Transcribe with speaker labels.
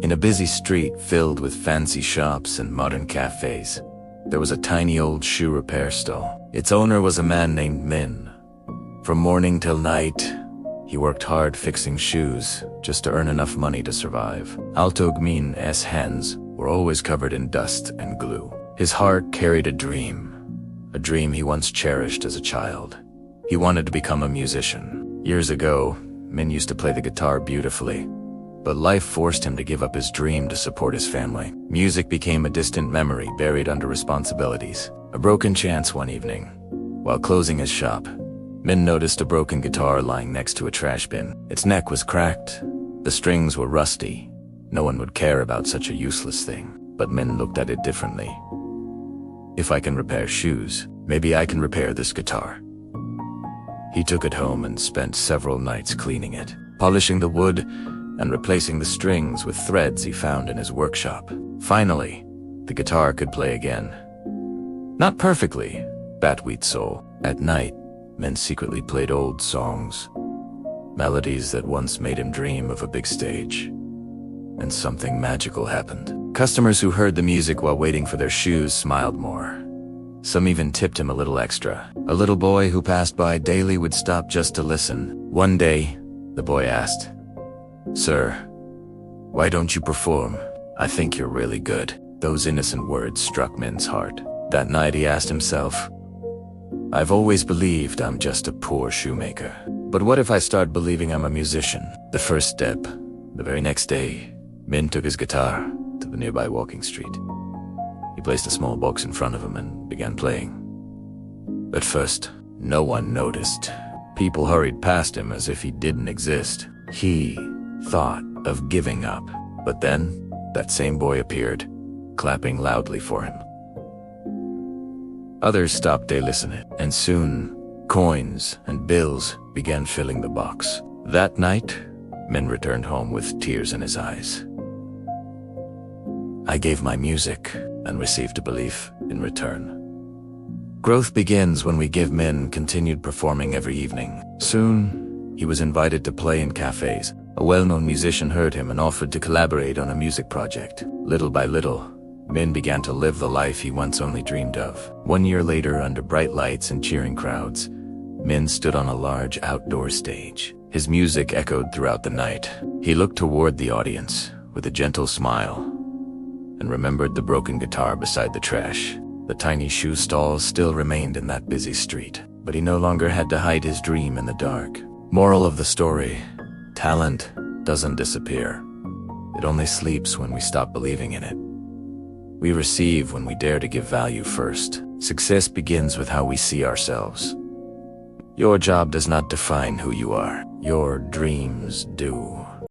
Speaker 1: In a busy street filled with fancy shops and modern cafes, there was a tiny old shoe repair stall. Its owner was a man named Min. From morning till night, he worked hard fixing shoes just to earn enough money to survive. Altog Min's hands were always covered in dust and glue. His heart carried a dream he once cherished as a child. He wanted to become a musician. Years ago, Min used to play the guitar beautifully, but life forced him to give up his dream to support his family. Music became a distant memory buried under responsibilities. A broken chance one evening. While closing his shop, Min noticed a broken guitar lying next to a trash bin. Its neck was cracked, the strings were rusty. No one would care about such a useless thing, but Min looked at it differently. If I can repair shoes, maybe I can repair this guitar. He took it home and spent several nights cleaning it, polishing the wood and replacing the strings with threads he found in his workshop. Finally, the guitar could play again. Not perfectly, Batwheat soul. At night, Min secretly played old songs, melodies that once made him dream of a big stage. And something magical happened. Customers who heard the music while waiting for their shoes smiled more. Some even tipped him a little extra. A little boy who passed by daily would stop just to listen. One day, the boy asked, "Sir, why don't you perform? I think you're really good." Those innocent words struck Min's heart. That night he asked himself, "I've always believed I'm just a poor shoemaker. But what if I start believing I'm a musician?" The first step. The very next day, Min took his guitar to the nearby walking street. He placed a small box in front of him and began playing. At first, no one noticed. People hurried past him as if he didn't exist. He thought of giving up. But then, that same boy appeared, clapping loudly for him. Others stopped to listen, and soon, coins and bills began filling the box. That night, Min returned home with tears in his eyes. I gave my music and received a belief in return. Growth begins when we give. Min continued performing every evening. Soon, he was invited to play in cafes. A well-known musician heard him and offered to collaborate on a music project. Little by little, Min began to live the life he once only dreamed of. 1 year later, under bright lights and cheering crowds, Min stood on a large outdoor stage. His music echoed throughout the night. He looked toward the audience with a gentle smile and remembered the broken guitar beside the trash. The tiny shoe stall still remained in that busy street, but he no longer had to hide his dream in the dark. Moral of the story: talent doesn't disappear. It only sleeps when we stop believing in it. We receive when we dare to give value first. Success begins with how we see ourselves. Your job does not define who you are. Your dreams do.